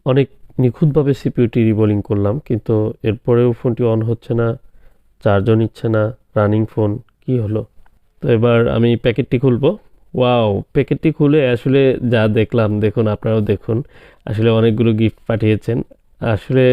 অনেক নিখুঁতভাবে সিপিইউটি রিবোলিং করলাম, কিন্তু এরপরেও ফোনটি অন হচ্ছে না, চার্জও নিচ্ছে না, রানিং ফোন। কি হলো? তো এবার আমি প্যাকেটটি খুলবো। ওয়াও! প্যাকেটটি খুলে আসলে যা দেখলাম, দেখুন আপনারাও দেখুন। আসলে অনেকগুলো গিফট পাঠিয়েছেন। আসলে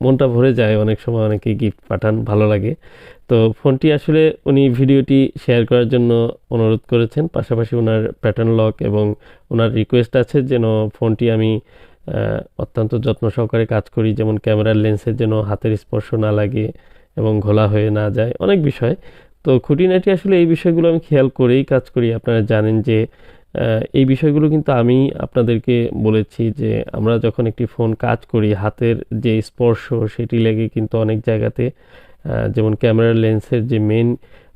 মনটা ভরে যায়, অনেক সময় অনেকেই গিফট পাঠান, ভালো লাগে। তো ফোনটি আসলে উনি ভিডিওটি শেয়ার করার জন্য অনুরোধ করেছেন। পাশাপাশি উনার প্যাটার্ন লক এবং উনার রিকোয়েস্ট আছে যেন ফোনটি আমি অত্যন্ত যত্ন সহকারে কাজ করি। যেমন ক্যামেরার লেন্সের যেন হাতের স্পর্শ না লাগে এবং ঘোলা হয়ে না যায়, অনেক বিষয়। তো খুঁটিনাটি আসলে এই বিষয়গুলো আমি খেয়াল করেই কাজ করি। আপনারা জানেন যে এই বিষয়গুলো কিন্তু আমি আপনাদেরকে বলেছি যে আমরা যখন একটি ফোন কাজ করি, হাতের যে স্পর্শ সেটি লেগে কিন্তু অনেক জায়গাতে যেমন ক্যামেরার লেন্সের যে মেন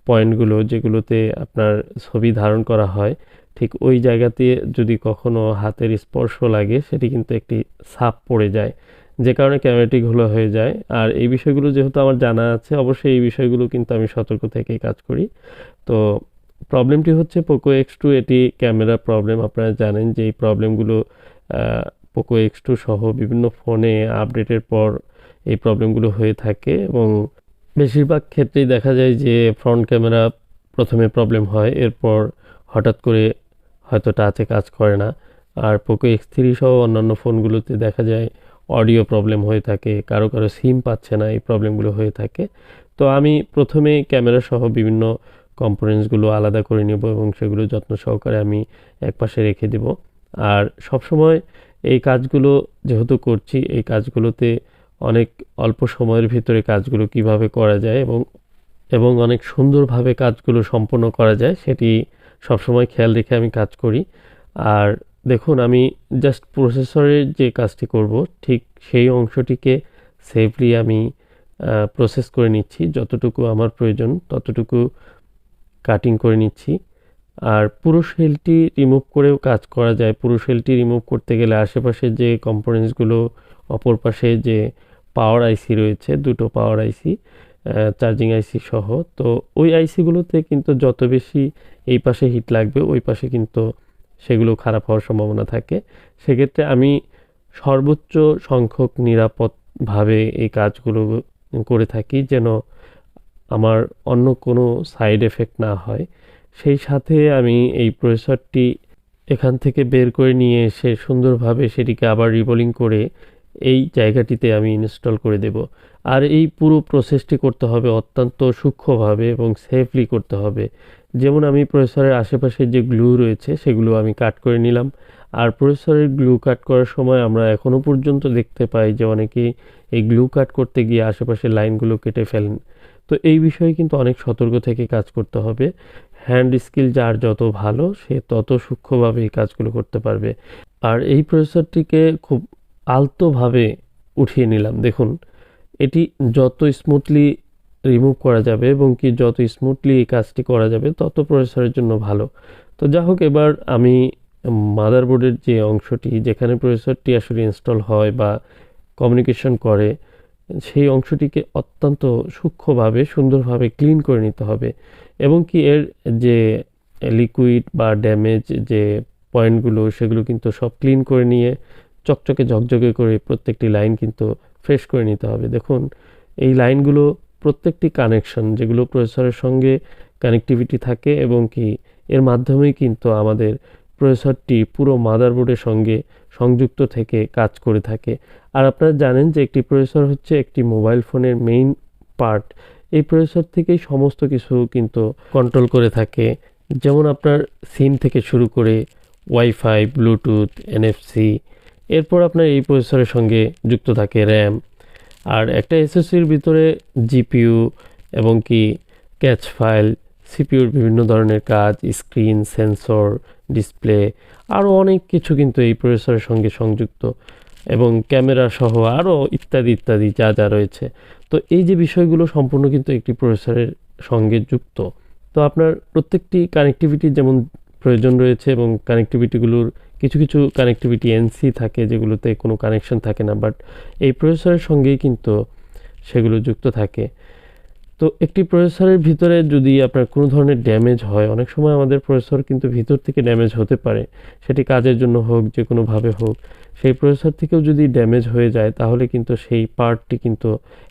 পয়েন্টগুলো যেগুলোতে আপনার ছবি ধারণ করা হয়, ঠিক ওই জায়গাতে যদি কখনো হাতের স্পর্শ লাগে সেটি কিন্তু একটি ছাপ পড়ে যায়, যে কারণে ক্যামেরাটি ঘোলা হয়ে যায়। আর এই বিষয়গুলো যেহেতু আমার জানা আছে, অবশ্যই এই বিষয়গুলো কিন্তু আমি সতর্ক থেকেই কাজ করি। তো প্রবলেমটি হচ্ছে পোকো X2, এটি ক্যামেরা প্রবলেম। আপনারা জানেন যে এই প্রবলেমগুলো পোকো X2 সহ বিভিন্ন ফোনে আপডেটের পর এই প্রবলেমগুলো হয়ে থাকে এবং বেশিরভাগ ক্ষেত্রেই দেখা যায় যে ফ্রন্ট ক্যামেরা প্রথমে প্রবলেম হয়, এরপর হঠাৎ করে হয়তো টাচে কাজ করে না। আর পোকো X3 সহ অন্যান্য ফোনগুলোতে দেখা যায় অডিও প্রবলেম হয়ে থাকে, কারো কারো সিম পাচ্ছে না, এই প্রবলেমগুলো হয়ে থাকে। তো আমি প্রথমে ক্যামেরা সহ বিভিন্ন কম্পোনেন্টসগুলো আলাদা করে নেব এবং সেগুলো যত্ন সহকারে আমি একপাশে রেখে দেব। আর সবসময় এই কাজগুলো যেহেতু করছি, এই কাজগুলোতে অনেক অল্প সময়ের ভিতরে কাজগুলো কিভাবে করা যায় এবং অনেক সুন্দরভাবে কাজগুলো সম্পন্ন করা যায় সেটি সবসময় খেয়াল রেখে আমি কাজ করি। আর দেখুন, আমি জাস্ট প্রসেসরের যে কাজটি করব ঠিক সেই অংশটিকে সেফলি আমি প্রসেস করে নিচ্ছি, যতটুকু আমার প্রয়োজন ততটুকু কাটিং করে নিচ্ছি। আর পুরো শেলটি রিমুভ করেও কাজ করা যায়। পুরো শেলটি রিমুভ করতে গেলে আশেপাশে যে কম্পোনেন্টসগুলো, অপর পাশে যে পাওয়ার আইসি রয়েছে, দুটো পাওয়ার আইসি, চার্জিং আইসি সহ, তো ওই আইসিগুলোতে কিন্তু যত বেশি এই পাশে হিট লাগবে ওই পাশে কিন্তু সেগুলো খারাপ হওয়ার সম্ভাবনা থাকে। সেক্ষেত্রে আমি সর্বোচ্চ সংখ্যক নিরাপদভাবে এই কাজগুলো করে থাকি যেন আমার অন্য কোনো সাইড এফেক্ট না হয়। সেই সাথে আমি এই প্রসেসরটি এখান থেকে বের করে নিয়ে এসে সুন্দরভাবে সেটিকে আবার রিবোলিং করে এই জায়গাটিতে আমি ইনস্টল করে দেব। আর এই পুরো প্রসেসটি করতে হবে অত্যন্ত সূক্ষ্মভাবে এবং সেফলি করতে হবে। যেমন আমি প্রসেসরের আশেপাশে যে গ্লু রয়েছে সেগুলো আমি কাট করে নিলাম। আর প্রসেসরের গ্লু কাট করার সময় আমরা এখনও পর্যন্ত দেখতে পাই যে অনেকেই এই গ্লু কাট করতে গিয়ে আশেপাশের লাইনগুলো কেটে ফেলেন। তো এই বিষয়ে কিন্তু অনেক সতর্ক থেকে কাজ করতে হবে। হ্যান্ড স্কিল যার যত ভালো সে তত সূক্ষ্মভাবে এই কাজগুলো করতে পারবে। আর এই প্রসেসরটিকে খুব আলতোভাবে উঠিয়ে নিলাম। দেখুন, এটি যত স্মুথলি রিমুভ করা যাবে এবং কি যত স্মুথলি এই কাজটি করা যাবে তত প্রসেসরের জন্য ভালো। তো যা হোক, এবার আমি মাদারবোর্ডের যে অংশটি যেখানে প্রসেসরটি আসলে ইনস্টল হয় বা কমিউনিকেশন করে সেই অংশটিকে অত্যন্ত সূক্ষ্মভাবে সুন্দরভাবে ক্লিন করে নিতে হবে এবং কি এর যে লিকুইড বা ড্যামেজ যে পয়েন্টগুলো সেগুলো কিন্তু সব ক্লিন করে নিয়ে চকচকে ঝকঝকে করে প্রত্যেকটি লাইন কিন্তু ফ্রেশ করে নিতে হবে। দেখুন, এই লাইনগুলো প্রত্যেকটি কানেকশন যেগুলো প্রসেসরের সঙ্গে কানেক্টিভিটি থাকে এবং কি এর মাধ্যমেই কিন্তু আমাদের প্রসেসরটি পুরো মাদারবোর্ডের সঙ্গে সংযুক্ত থেকে কাজ করে থাকে। আর আপনারা জানেন যে একটি প্রসেসর হচ্ছে একটি মোবাইল ফোনের মেইন পার্ট। এই প্রসেসর থেকেই সমস্ত কিছু কিন্তু কন্ট্রোল করে থাকে। যেমন আপনার সিম থেকে শুরু করে ওয়াইফাই, ব্লুটুথ, এনএফসি, এরপর আপনার এই প্রসেসরের সঙ্গে যুক্ত থাকে র্যাম। আর একটা এসএসসির ভিতরে জিপিইউ এবং কি ক্যাচ ফাইল, সিপিইউর বিভিন্ন ধরনের কাজ, স্ক্রিন, সেন্সর, ডিসপ্লে, আরও অনেক কিছু কিন্তু এই প্রসেসরের সঙ্গে সংযুক্ত এবং ক্যামেরা সহ আরও ইত্যাদি ইত্যাদি যা যা রয়েছে। তো এই যে বিষয়গুলো সম্পূর্ণ কিন্তু একটি প্রসেসরের সঙ্গে যুক্ত। তো আপনার প্রত্যেকটি কানেক্টিভিটির যেমন প্রয়োজন রয়েছে এবং কানেক্টিভিটিগুলোর কিছু কিছু কানেক্টিভিটি এনসি থাকে যেগুলোতে কোনো কানেকশন থাকে না, বাট এই প্রসেসরের সঙ্গেই কিন্তু সেগুলো যুক্ত থাকে। তো একটি প্রসেসরের ভিতরে যদি আপনার কোনো ধরনের ড্যামেজ হয়, অনেক সময় আমাদের প্রসেসর কিন্তু ভিতর থেকে ড্যামেজ হতে পারে, সেটি কাজের জন্য হোক, যে কোনোভাবে হোক, সেই প্রসেসর থেকেও যদি ড্যামেজ হয়ে যায় তাহলে কিন্তু সেই পার্টটি কিন্তু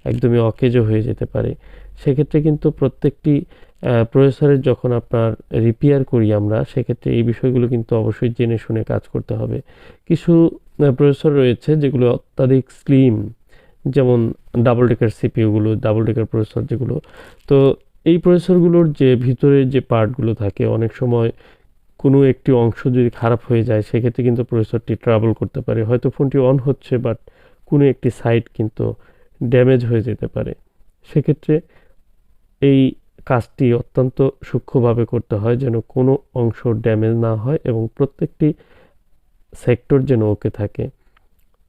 একদমই অকেজো হয়ে যেতে পারে। সেক্ষেত্রে কিন্তু প্রত্যেকটি প্রসেসরের যখন আপনার রিপেয়ার করি আমরা, সেক্ষেত্রে এই বিষয়গুলো কিন্তু অবশ্যই জেনে শুনে কাজ করতে হবে। কিছু প্রসেসর রয়েছে যেগুলো অত্যাধিক স্লিম, যেমন ডাবল ডেকার সিপিইউগুলো, ডাবল ডেকার প্রসেসর যেগুলো। তো এই প্রসেসরগুলোর যে ভিতরের যে পার্টগুলো থাকে, অনেক সময় কোনো একটি অংশ যদি খারাপ হয়ে যায় সেক্ষেত্রে কিন্তু প্রসেসরটি ট্রাবল করতে পারে। হয়তো ফোনটি অন হচ্ছে বাট কোনো একটি সাইড কিন্তু ড্যামেজ হয়ে যেতে পারে। সেক্ষেত্রে এই কাজটি অত্যন্ত সূক্ষ্মভাবে করতে হয় যেন কোনো অংশ ড্যামেজ না হয় এবং প্রত্যেকটি সেক্টর যেন ওকে থাকে।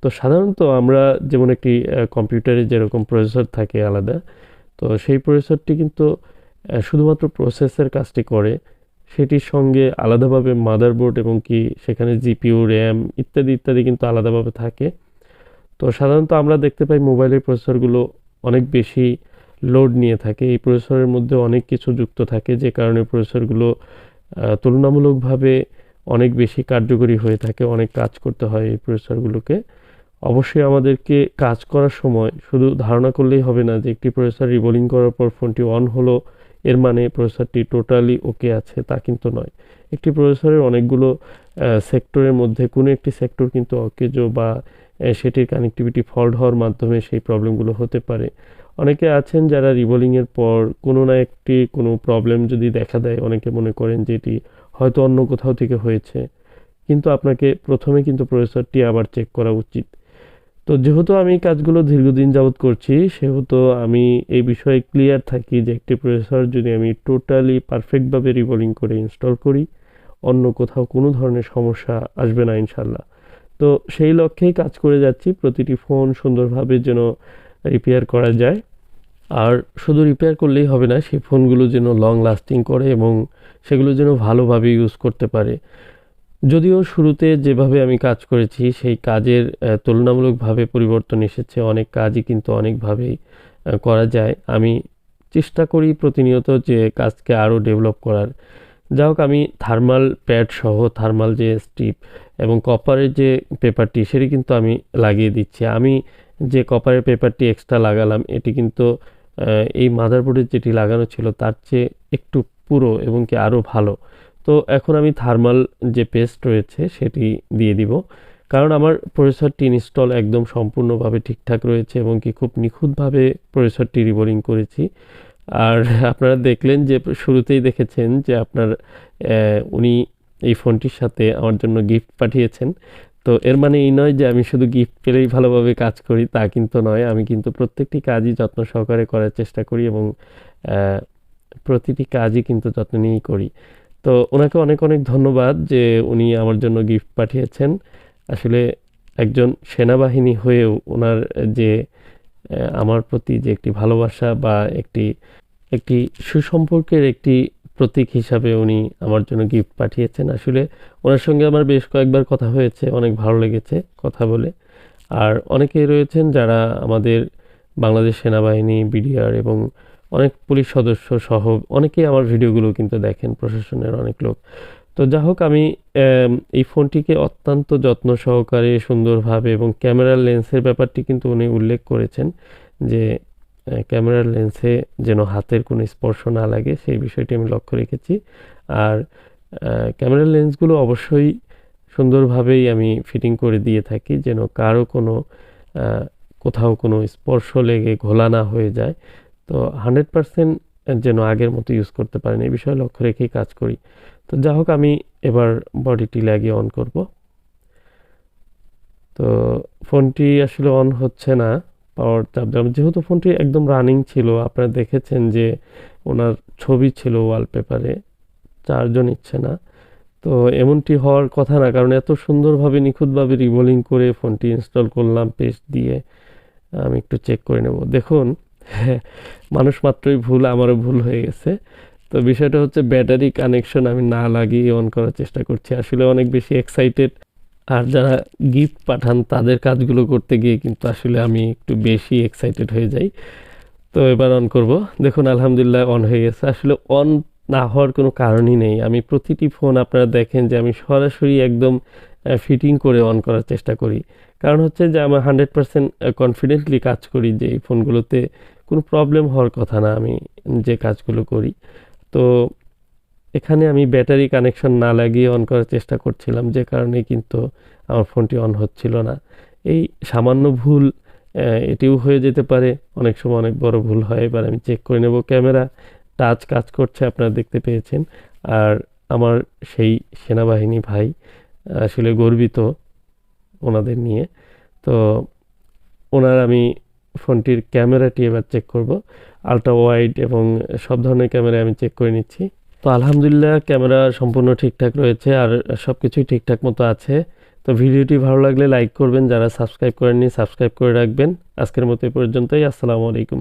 তো সাধারণত আমরা যেমন একটি কম্পিউটারে যেরকম প্রসেসর থাকে আলাদা, তো সেই প্রসেসরটি কিন্তু শুধুমাত্র প্রসেসের কাজটি করে, সেটির সঙ্গে আলাদাভাবে মাদারবোর্ড এবং কি সেখানে জিপিইউ, র্যাম ইত্যাদি ইত্যাদি কিন্তু আলাদাভাবে থাকে। তো সাধারণত আমরা দেখতে পাই মোবাইলের প্রসেসরগুলো অনেক বেশি লোড নিয়ে থাকে, এই প্রসেসরের মধ্যে অনেক কিছু যুক্ত থাকে, যে কারণে প্রসেসরগুলো তুলনামূলকভাবে অনেক বেশি কার্যকরী হয়ে থাকে, অনেক কাজ করতে হয় এই প্রসেসরগুলোকে। অবশ্যই আমাদেরকে কাজ করার সময় শুধু ধারণা করলেই হবে না যে একটি প্রসেসর রিবোলিং করার পর ফোনটি অন হলো এর মানে প্রসেসরটি টোটালি ওকে আছে, তা কিন্তু নয়। একটি প্রসেসরের অনেকগুলো সেক্টরের মধ্যে কোনো একটি সেক্টর কিন্তু অকেজো বা সেটির কানেক্টিভিটি ফল্ট হওয়ার মাধ্যমে সেই প্রবলেমগুলো হতে পারে। অনেকে আছেন যারা রিবোলিংয়ের পর কোনো না একটি কোনো প্রবলেম যদি দেখা দেয়, অনেকে মনে করেন যে এটি হয়তো অন্য কোথাও থেকে হয়েছে, কিন্তু আপনাকে প্রথমে কিন্তু প্রসেসরটি আবার চেক করা উচিত। তো যেহেতু আমি কাজগুলো দীর্ঘদিন যাবৎ করছি, সেহেতু আমি এই বিষয়ে ক্লিয়ার থাকি যে একটি প্রসেসর যদি আমি টোটালি পারফেক্টভাবে রিবোলিং করে ইনস্টল করি, অন্য কোথাও কোনো ধরনের সমস্যা আসবে না ইনশাল্লাহ। তো সেই লক্ষ্যেই কাজ করে যাচ্ছি, প্রতিটি ফোন সুন্দরভাবে যেন রিপেয়ার করা যায়। আর শুধু রিপেয়ার করলেই হবে না, সেই ফোনগুলো যেন লং লাস্টিং করে এবং সেগুলো যেন ভালোভাবে ইউজ করতে পারে। যদিও শুরুতে যেভাবে আমি কাজ করেছি সেই কাজের তুলনামূলকভাবে পরিবর্তন এসেছে, অনেক কাজই কিন্তু অনেকভাবেই করা যায়। আমি চেষ্টা করি প্রতিনিয়ত যে কাজকে আরও ডেভেলপ করার। যা হোক, আমি থার্মাল প্যাড সহ থার্মাল যে স্ট্রিপ এবং কপারের যে পেপারটি সেটি কিন্তু আমি লাগিয়ে দিচ্ছি। আমি যে কপারের পেপারটি এক্সট্রা লাগালাম এটি কিন্তু এই মাদারবোর্ডের যেটি লাগানো ছিল তার চেয়ে একটু পুরো এবং কি আরও ভালো। তো এখন আমি থার্মাল যে পেস্ট রয়েছে সেটি দিয়ে দিব, কারণ আমার প্রসেসরটি ইনস্টল একদম সম্পূর্ণভাবে ঠিকঠাক রয়েছে এবং কি খুব নিখুঁতভাবে প্রসেসরটি রিবোলিং করেছি। আর আপনারা দেখলেন যে শুরুতেই দেখেছেন যে আপনার উনি এই ফোনটির সাথে আমার জন্য গিফট পাঠিয়েছেন। তো এর মানে এই নয় যে আমি শুধু গিফট পেলেই ভালোভাবে কাজ করি, তা কিন্তু নয়। আমি কিন্তু প্রত্যেকটি কাজই যত্ন সহকারে করার চেষ্টা করি এবং প্রতিটি কাজই কিন্তু যত্ন নিয়েই করি। তো ওনাকে অনেক অনেক ধন্যবাদ যে উনি আমার জন্য গিফট পাঠিয়েছেন। আসলে একজন সেনাবাহিনী হয়েও ওনার যে আমার প্রতি যে একটি ভালোবাসা বা একটি একটি সুসম্পর্কের একটি প্রতীক হিসাবে উনি আমার জন্য গিফট পাঠিয়েছেন। আসলে ওনার সঙ্গে আমার বেশ কয়েকবার কথা হয়েছে, অনেক ভালো লেগেছে কথা বলে। আর অনেকেই রয়েছেন যারা আমাদের বাংলাদেশ সেনাবাহিনী, বিডিআর এবং অনেক পুলিশ সদস্য সহ অনেকেই আমার ভিডিওগুলো কিন্তু দেখেন, প্রশাসনের অনেক লোক। তো যা হোক, আমি এই ফোনটিকে অত্যন্ত যত্ন সহকারে সুন্দরভাবে এবং ক্যামেরার লেন্সের ব্যাপারটি কিন্তু উনি উল্লেখ করেছেন যে ক্যামেরার লেন্সে যেন হাতের কোনো স্পর্শ না লাগে, সেই বিষয়টি আমি লক্ষ্য রেখেছি। আর ক্যামেরার লেন্সগুলো অবশ্যই সুন্দরভাবেই আমি ফিটিং করে দিয়ে থাকি যেন কারো কোনো কোথাও কোনো স্পর্শ লেগে ঘোলা না হয়ে যায়। তো 100% যেন আগের মতো ইউজ করতে পারেন এই বিষয়ে লক্ষ্য রেখেই কাজ করি। তো যা হোক, আমি এবার বডিটি লাগিয়ে অন করব। তো ফোনটি আসলে অন হচ্ছে না, পাওয়ার চাপ দিলাম যেহেতু ফোনটি একদম রানিং ছিল। আপনারা দেখেছেন যে ওনার ছবি ছিল ওয়ালপেপারে, চার্জও নিচ্ছে না। তো এমনটি হওয়ার কথা না, কারণ এত সুন্দরভাবে নিখুঁতভাবে রিবোলিং করে ফোনটি ইনস্টল করলাম পেস্ট দিয়ে। আমি একটু চেক করে নেব। দেখুন, মানুষ মাত্রই ভুল, আমারও ভুল হয়ে গেছে। তো বিষয়টা হচ্ছে ব্যাটারি কানেকশন আমি না লাগিয়ে অন করার চেষ্টা করছি, আসলে অনেক বেশি এক্সাইটেড। আর যারা গিফট পাঠান তাদের কাজগুলো করতে গিয়ে কিন্তু আসলে আমি একটু বেশি এক্সাইটেড হয়ে যাই। তো এবার অন করব। দেখুন আলহামদুলিল্লাহ অন হয়ে গেছে। আসলে অন না হওয়ার কোনো কারণই নেই। আমি প্রতিটি ফোন আপনারা দেখেন যে আমি সরাসরি একদম ফিটিং করে অন করার চেষ্টা করি। কারণ হচ্ছে যে আমার 100% কনফিডেন্টলি কাজ করি যে এই ফোনগুলোতে কোনো প্রবলেম হওয়ার কথা না আমি যে কাজগুলো করি। তো এখানে আমি ব্যাটারি কানেকশন না লাগিয়ে অন করার চেষ্টা করছিলাম, যে কারণে কিন্তু আমার ফোনটি অন হচ্ছিল না। এই সামান্য ভুল এটিও হয়ে যেতে পারে, অনেক সময় অনেক বড় ভুল হয়। এবার আমি চেক করে নেব। ক্যামেরা টাচ কাজ করছে, আপনারা দেখতে পেয়েছেন। আর আমার সেই সেনাবাহিনী ভাই আসলে গর্বিত ওনাদের নিয়ে। তো ওনার আমি ফোনটির ক্যামেরাটি এবার চেক করব। আলট্রা ওয়াইড এবং সব ধরনের ক্যামেরা আমি চেক করে নিচ্ছি। তো আলহামদুলিল্লাহ ক্যামেরা সম্পূর্ণ ঠিকঠাক রয়েছে আর সব কিছুই ঠিকঠাক মতো আছে। তো ভিডিওটি ভালো লাগলে লাইক করবেন, যারা সাবস্ক্রাইব করেননি সাবস্ক্রাইব করে রাখবেন। আজকের মতো এই পর্যন্তই। আসসালামু আলাইকুম।